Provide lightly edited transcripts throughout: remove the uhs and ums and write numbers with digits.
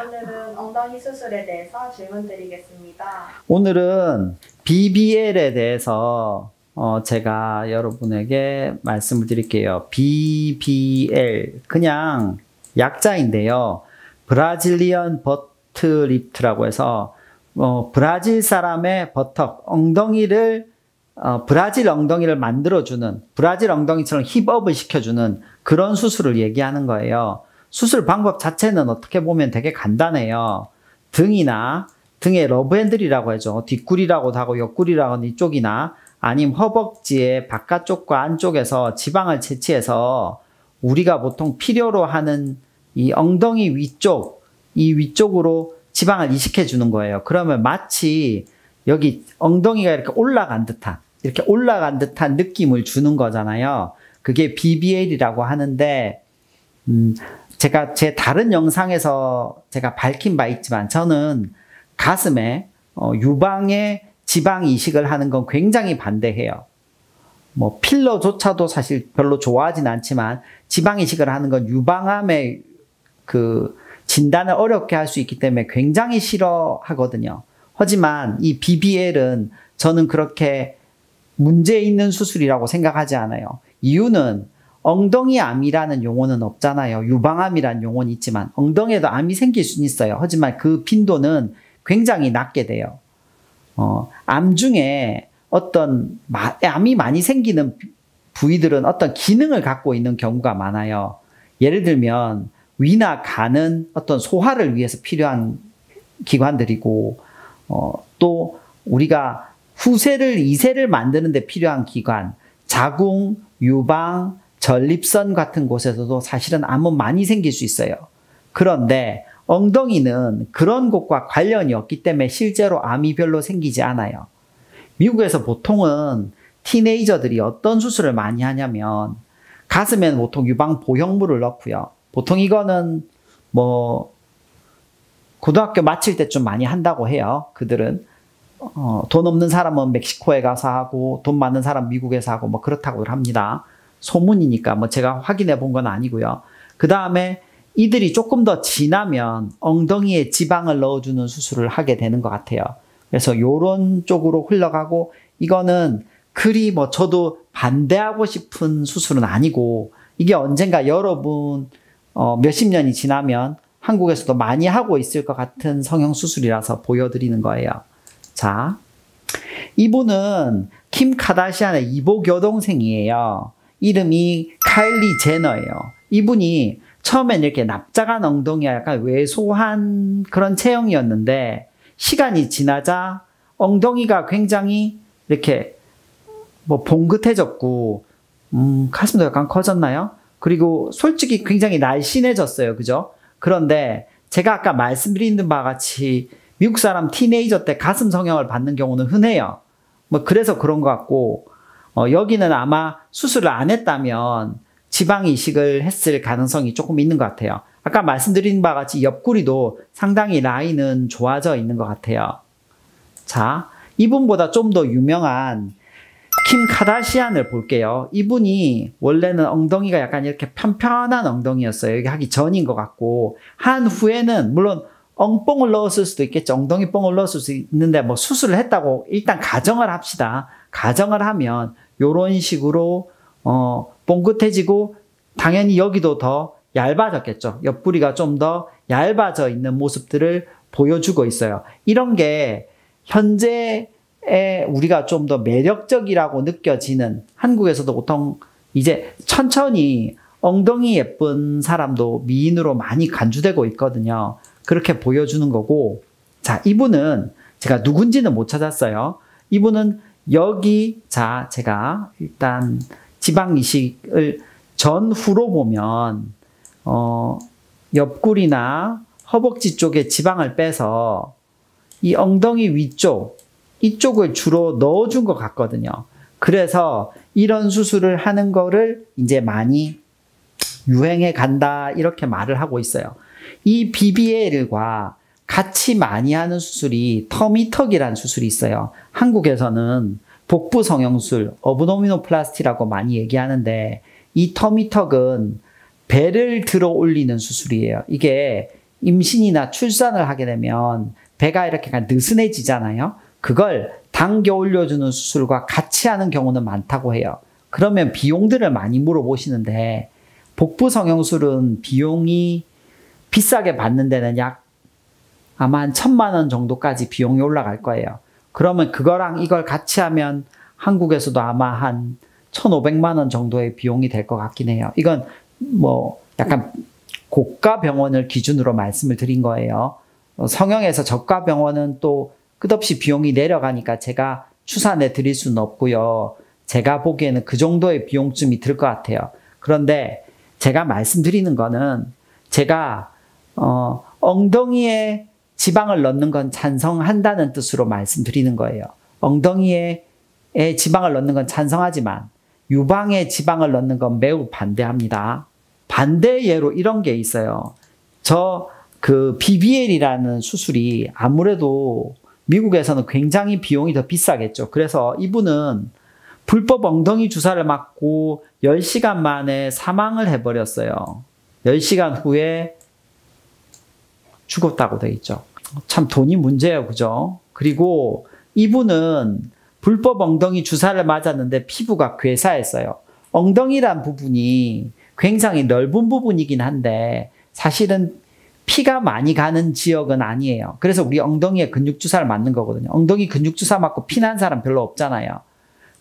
오늘은 엉덩이 수술에 대해서 질문 드리겠습니다. 오늘은 BBL에 대해서 제가 여러분에게 말씀을 드릴게요. BBL, 그냥 약자인데요. 브라질리언 버트 리프트라고 해서 브라질 사람의 버턱, 엉덩이를 브라질 엉덩이를 만들어주는, 브라질 엉덩이처럼 힙업을 시켜주는 그런 수술을 얘기하는 거예요. 수술 방법 자체는 어떻게 보면 되게 간단해요. 등이나 등의 러브핸들이라고 하죠. 뒷구리라고도 하고 옆구리라고 하는 이쪽이나 아니면 허벅지의 바깥쪽과 안쪽에서 지방을 채취해서 우리가 보통 필요로 하는 이 엉덩이 위쪽, 이 위쪽으로 지방을 이식해 주는 거예요. 그러면 마치 여기 엉덩이가 이렇게 올라간 듯한 느낌을 주는 거잖아요. 그게 BBL이라고 하는데, 제가 제 다른 영상에서 제가 밝힌 바 있지만 저는 가슴에 유방에 지방 이식을 하는 건 굉장히 반대해요. 뭐 필러조차도 사실 별로 좋아하진 않지만 지방 이식을 하는 건 유방암의 그 진단을 어렵게 할 수 있기 때문에 굉장히 싫어하거든요. 하지만 이 BBL은 저는 그렇게 문제 있는 수술이라고 생각하지 않아요. 이유는 엉덩이 암이라는 용어는 없잖아요. 유방암이라는 용어는 있지만 엉덩이에도 암이 생길 수는 있어요. 하지만 그 빈도는 굉장히 낮게 돼요. 암 중에 어떤 암이 많이 생기는 부위들은 어떤 기능을 갖고 있는 경우가 많아요. 예를 들면 위나 간은 어떤 소화를 위해서 필요한 기관들이고, 또 우리가 후세를 이세를 만드는 데 필요한 기관, 자궁, 유방, 전립선 같은 곳에서도 사실은 암은 많이 생길 수 있어요. 그런데 엉덩이는 그런 곳과 관련이 없기 때문에 실제로 암이 별로 생기지 않아요. 미국에서 보통은 티네이저들이 어떤 수술을 많이 하냐면 가슴에는 보통 유방 보형물을 넣고요. 보통 이거는 뭐 고등학교 마칠 때쯤 많이 한다고 해요. 그들은 돈 없는 사람은 멕시코에 가서 하고 돈 많은 사람 미국에서 하고 뭐 그렇다고 합니다. 소문이니까 뭐 제가 확인해 본 건 아니고요. 그 다음에 이들이 조금 더 지나면 엉덩이에 지방을 넣어주는 수술을 하게 되는 것 같아요. 그래서 요런 쪽으로 흘러가고, 이거는 그리 뭐 저도 반대하고 싶은 수술은 아니고, 이게 언젠가 여러분 몇십 년이 지나면 한국에서도 많이 하고 있을 것 같은 성형수술이라서 보여드리는 거예요. 자, 이분은 킴 카다시안의 이복 여동생이에요. 이름이 카일리 제너예요. 이분이 처음엔 이렇게 납작한 엉덩이가 약간 왜소한 그런 체형이었는데 시간이 지나자 엉덩이가 굉장히 이렇게 뭐 봉긋해졌고, 가슴도 약간 커졌나요? 그리고 솔직히 굉장히 날씬해졌어요. 그죠? 그런데 제가 아까 말씀드린 바와 같이 미국 사람 티네이저 때 가슴 성형을 받는 경우는 흔해요. 뭐 그래서 그런 것 같고, 여기는 아마 수술을 안 했다면 지방 이식을 했을 가능성이 조금 있는 것 같아요. 아까 말씀드린 바와 같이 옆구리도 상당히 라인은 좋아져 있는 것 같아요. 자, 이분보다 좀 더 유명한 킴 카다시안을 볼게요. 이분이 원래는 엉덩이가 약간 이렇게 편편한 엉덩이였어요. 여기 하기 전인 것 같고, 한 후에는 물론 엉뽕을 넣었을 수도 있겠죠. 엉덩이 뽕을 넣었을 수 있는데 뭐 수술을 했다고 일단 가정을 합시다. 가정을 하면 요런 식으로 뽕긋해지고 당연히 여기도 더 얇아졌겠죠. 옆구리가 좀 더 얇아져 있는 모습들을 보여주고 있어요. 이런 게 현재에 우리가 좀 더 매력적이라고 느껴지는, 한국에서도 보통 이제 천천히 엉덩이 예쁜 사람도 미인으로 많이 간주되고 있거든요. 그렇게 보여주는 거고, 자, 이분은 제가 누군지는 못 찾았어요. 이분은 여기, 자, 제가 일단 지방 이식을 전후로 보면 옆구리나 허벅지 쪽에 지방을 빼서 이 엉덩이 위쪽, 이쪽을 주로 넣어준 것 같거든요. 그래서 이런 수술을 하는 거를 이제 많이 유행해 간다, 이렇게 말을 하고 있어요. 이 BBL과 같이 많이 하는 수술이 터미턱이라는 수술이 있어요. 한국에서는 복부 성형술, 어브도미노플라스티라고 많이 얘기하는데, 이 터미턱은 배를 들어 올리는 수술이에요. 이게 임신이나 출산을 하게 되면 배가 이렇게 느슨해지잖아요. 그걸 당겨 올려주는 수술과 같이 하는 경우는 많다고 해요. 그러면 비용들을 많이 물어보시는데 복부 성형술은 비용이 비싸게 받는 데는 약 아마 한 1,000만 원 정도까지 비용이 올라갈 거예요. 그러면 그거랑 이걸 같이 하면 한국에서도 아마 한 1,500만 원 정도의 비용이 될 것 같긴 해요. 이건 뭐 약간 고가 병원을 기준으로 말씀을 드린 거예요. 성형에서 저가 병원은 또 끝없이 비용이 내려가니까 제가 추산해 드릴 수는 없고요. 제가 보기에는 그 정도의 비용쯤이 들 것 같아요. 그런데 제가 말씀드리는 거는 제가 엉덩이에 지방을 넣는 건 찬성한다는 뜻으로 말씀드리는 거예요. 엉덩이에 지방을 넣는 건 찬성하지만 유방에 지방을 넣는 건 매우 반대합니다. 반대 예로 이런 게 있어요. BBL이라는 수술이 아무래도 미국에서는 굉장히 비용이 더 비싸겠죠. 그래서 이분은 불법 엉덩이 주사를 맞고 10시간 만에 사망을 해버렸어요. 10시간 후에 죽었다고 돼 있죠. 참 돈이 문제예요. 그죠? 그리고 이분은 불법 엉덩이 주사를 맞았는데 피부가 괴사했어요. 엉덩이란 부분이 굉장히 넓은 부분이긴 한데 사실은 피가 많이 가는 지역은 아니에요. 그래서 우리 엉덩이에 근육 주사를 맞는 거거든요. 엉덩이 근육 주사 맞고 피난 사람 별로 없잖아요.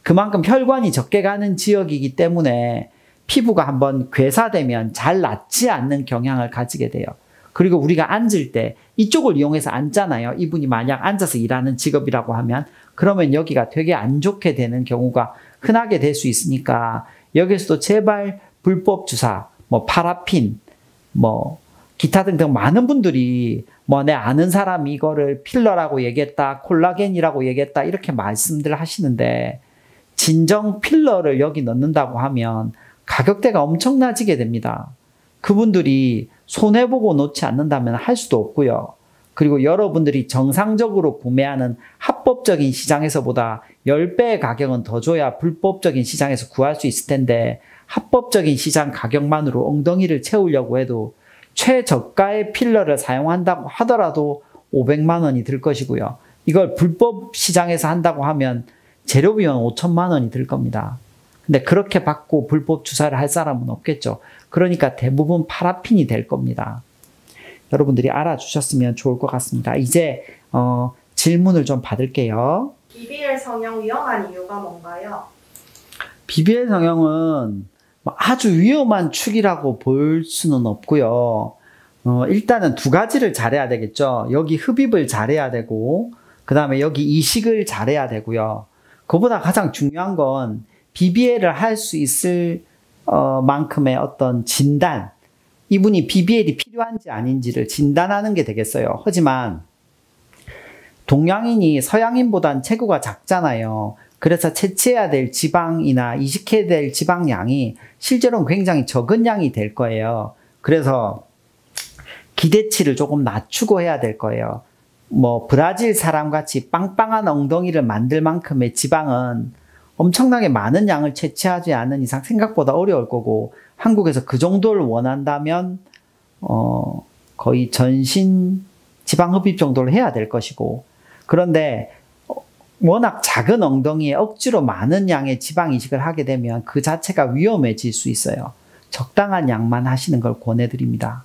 그만큼 혈관이 적게 가는 지역이기 때문에 피부가 한번 괴사되면 잘 낫지 않는 경향을 가지게 돼요. 그리고 우리가 앉을 때 이쪽을 이용해서 앉잖아요. 이분이 만약 앉아서 일하는 직업이라고 하면 그러면 여기가 되게 안 좋게 되는 경우가 흔하게 될 수 있으니까 여기서도 제발 불법 주사, 파라핀, 기타 등등 많은 분들이 내 아는 사람이 이거를 필러라고 얘기했다, 콜라겐이라고 얘기했다 이렇게 말씀들 하시는데 진정 필러를 여기 넣는다고 하면 가격대가 엄청나지게 됩니다. 그분들이 손해보고 놓지 않는다면 할 수도 없고요. 그리고 여러분들이 정상적으로 구매하는 합법적인 시장에서보다 10배의 가격은 더 줘야 불법적인 시장에서 구할 수 있을 텐데 합법적인 시장 가격만으로 엉덩이를 채우려고 해도 최저가의 필러를 사용한다고 하더라도 500만 원이 들 것이고요. 이걸 불법 시장에서 한다고 하면 재료 비용 5천만 원이 들 겁니다. 근데 그렇게 받고 불법 주사를 할 사람은 없겠죠. 그러니까 대부분 파라핀이 될 겁니다. 여러분들이 알아주셨으면 좋을 것 같습니다. 이제 질문을 좀 받을게요. BBL 성형 위험한 이유가 뭔가요? BBL 성형은 아주 위험한 축이라고 볼 수는 없고요. 일단은 두 가지를 잘해야 되겠죠. 여기 흡입을 잘해야 되고 그 다음에 여기 이식을 잘해야 되고요. 그보다 가장 중요한 건 BBL을 할 수 있을 만큼의 어떤 진단, 이분이 BBL이 필요한지 아닌지를 진단하는 게 되겠어요. 하지만 동양인이 서양인보단 체구가 작잖아요. 그래서 채취해야 될 지방이나 이식해야 될 지방량이 실제로는 굉장히 적은 양이 될 거예요. 그래서 기대치를 조금 낮추고 해야 될 거예요. 브라질 사람같이 빵빵한 엉덩이를 만들 만큼의 지방은 엄청나게 많은 양을 채취하지 않는 이상 생각보다 어려울 거고 한국에서 그 정도를 원한다면 거의 전신 지방 흡입 정도를 해야 될 것이고 그런데 워낙 작은 엉덩이에 억지로 많은 양의 지방 이식을 하게 되면 그 자체가 위험해질 수 있어요. 적당한 양만 하시는 걸 권해드립니다.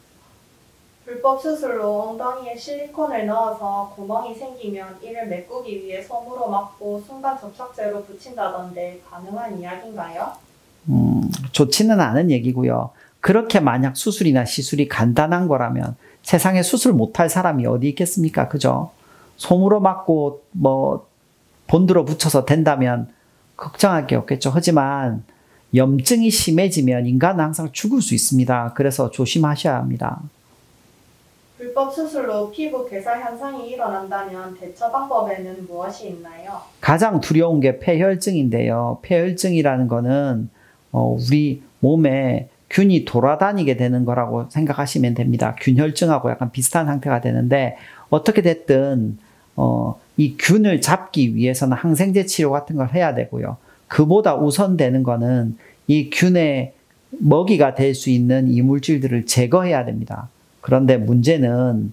불법 수술로 엉덩이에 실리콘을 넣어서 구멍이 생기면 이를 메꾸기 위해 솜으로 막고 순간 접착제로 붙인다던데 가능한 이야기인가요? 좋지는 않은 얘기고요. 그렇게 만약 수술이나 시술이 간단한 거라면 세상에 수술 못할 사람이 어디 있겠습니까? 그죠? 솜으로 막고 본드로 붙여서 된다면 걱정할 게 없겠죠. 하지만 염증이 심해지면 인간은 항상 죽을 수 있습니다. 그래서 조심하셔야 합니다. 불법 수술로 피부 괴사 현상이 일어난다면 대처 방법에는 무엇이 있나요? 가장 두려운 게 폐혈증인데요. 폐혈증이라는 거는 우리 몸에 균이 돌아다니게 되는 거라고 생각하시면 됩니다. 균혈증하고 약간 비슷한 상태가 되는데 어떻게 됐든 이 균을 잡기 위해서는 항생제 치료 같은 걸 해야 되고요. 그보다 우선되는 거는 이 균의 먹이가 될 수 있는 이물질들을 제거해야 됩니다. 그런데 문제는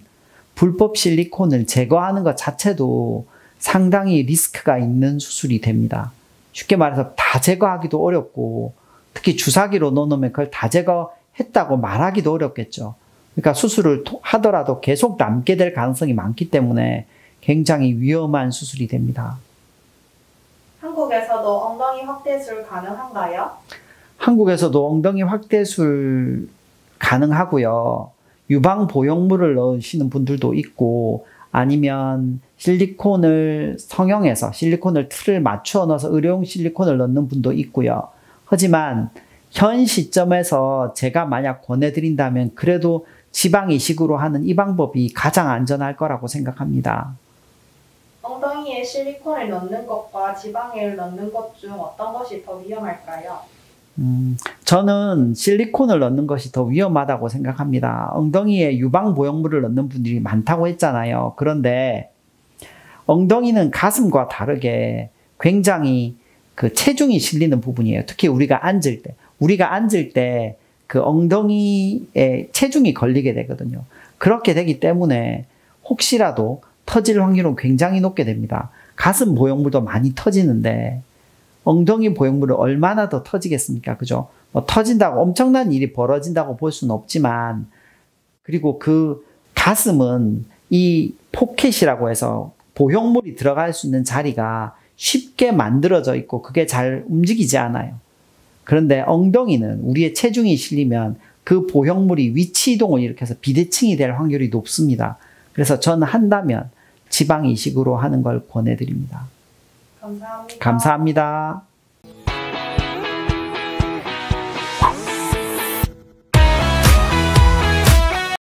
불법 실리콘을 제거하는 것 자체도 상당히 리스크가 있는 수술이 됩니다. 쉽게 말해서 다 제거하기도 어렵고 특히 주사기로 넣어놓으면 그걸 다 제거했다고 말하기도 어렵겠죠. 그러니까 수술을 하더라도 계속 남게 될 가능성이 많기 때문에 굉장히 위험한 수술이 됩니다. 한국에서도 엉덩이 확대술 가능한가요? 한국에서도 엉덩이 확대술 가능하고요. 유방 보형물을 넣으시는 분들도 있고 아니면 실리콘을 성형해서 실리콘을 틀을 맞추어 넣어서 의료용 실리콘을 넣는 분도 있고요. 하지만 현 시점에서 제가 만약 권해드린다면 그래도 지방 이식으로 하는 이 방법이 가장 안전할 거라고 생각합니다. 엉덩이에 실리콘을 넣는 것과 지방을 넣는 것 중 어떤 것이 더 위험할까요? 저는 실리콘을 넣는 것이 더 위험하다고 생각합니다. 엉덩이에 유방 보형물을 넣는 분들이 많다고 했잖아요. 그런데 엉덩이는 가슴과 다르게 굉장히 그 체중이 실리는 부분이에요. 특히 우리가 앉을 때 그 엉덩이에 체중이 걸리게 되거든요. 그렇게 되기 때문에 혹시라도 터질 확률은 굉장히 높게 됩니다. 가슴 보형물도 많이 터지는데 엉덩이 보형물은 얼마나 더 터지겠습니까? 그죠? 터진다고 엄청난 일이 벌어진다고 볼 수는 없지만 그리고 그 가슴은 이 포켓이라고 해서 보형물이 들어갈 수 있는 자리가 쉽게 만들어져 있고 그게 잘 움직이지 않아요. 그런데 엉덩이는 우리의 체중이 실리면 그 보형물이 위치 이동을 일으켜서 비대칭이 될 확률이 높습니다. 그래서 저는 한다면 지방 이식으로 하는 걸 권해드립니다. 감사합니다. 감사합니다.